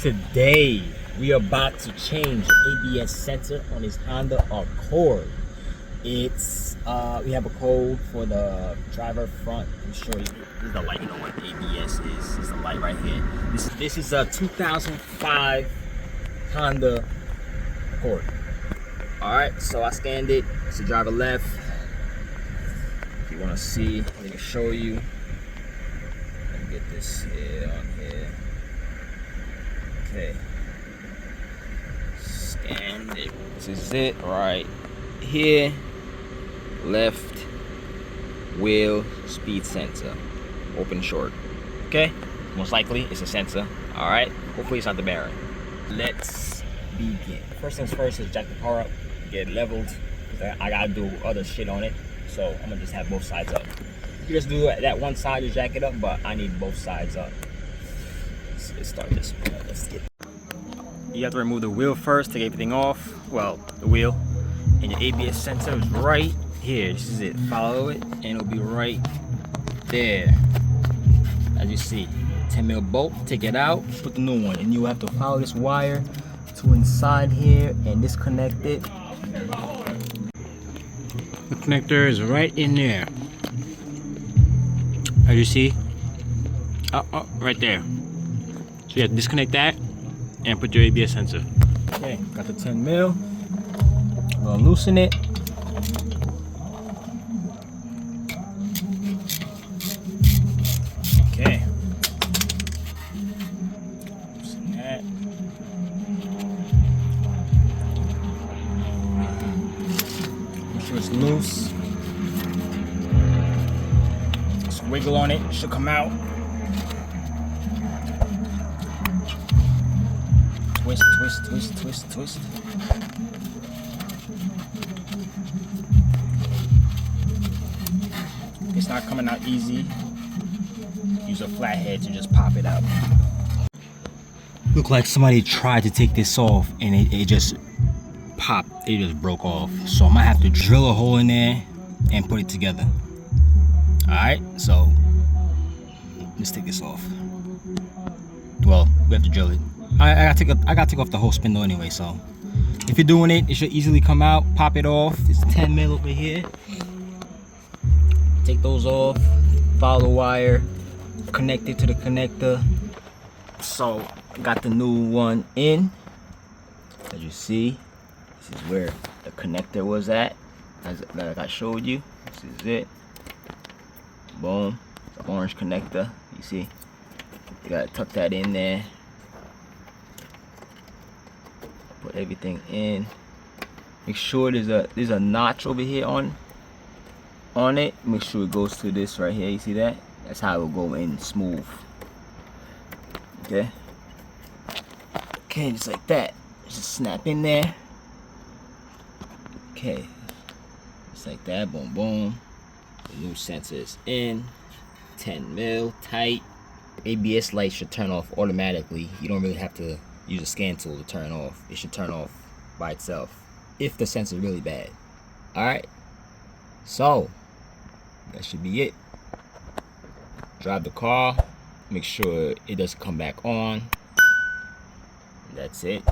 Today we are about to change the ABS sensor on this Honda Accord. It's we have a code for the driver front. I'm sure you. This is the light. You know what ABS is? It's the light right here. This is a 2005 Honda Accord. All right, so I scanned it. It's the driver left. If you want to see, let me show you. Let me get this here on here. Okay. Scanned it. This is it right here. Left wheel speed sensor. Open short. Okay? Most likely it's a sensor. Alright? Hopefully it's not the bearing. Let's begin. First things first is jack the car up, get it leveled. I gotta do other shit on it. So I'm gonna just have both sides up. You just do that one side, you jack it up, but I need both sides up. Let's start this. Let's get. You have to remove the wheel first, take everything off. Well, the wheel. And your ABS sensor is right here. This is it. Follow it, and it'll be right there. As you see, 10mm bolt. Take it out, put the new one, and you have to follow this wire to inside here and disconnect it. The connector is right in there. As you see, right there. So you have to disconnect that and put your ABS sensor. Okay, got the 10mm. I'm gonna loosen it. Okay. Loosen that. Make sure it's loose. Just wiggle on it, it should come out. Twist, twist, twist, twist, twist. It's not coming out easy. Use a flathead to just pop it out. Look like somebody tried to take this off and it just popped. It just broke off. So I might have to drill a hole in there and put it together. Alright, so let's take this off. Well, we have to drill it. I gotta take off the whole spindle anyway, so if you're doing it, it should easily come out. Pop it off. It's 10mm over here. Take those off. Follow the wire. Connect it to the connector. So got the new one in. As you see, this is where the connector was at. Like I showed you. This is it. Boom. The orange connector. You see? You gotta tuck that in there. Put everything in. Make sure there's a notch over here on it. Make sure it goes to this right here. You see that? That's how it will go in smooth. Okay. Okay, just like that. Just snap in there. Okay. Just like that. Boom, boom. The new sensor is in. 10mm tight. ABS light should turn off automatically. You don't really have to use a scan tool to turn off. It should turn off by itself if the sensor is really bad. Alright, so that should be it. Drive the car, make sure it doesn't come back on. That's it.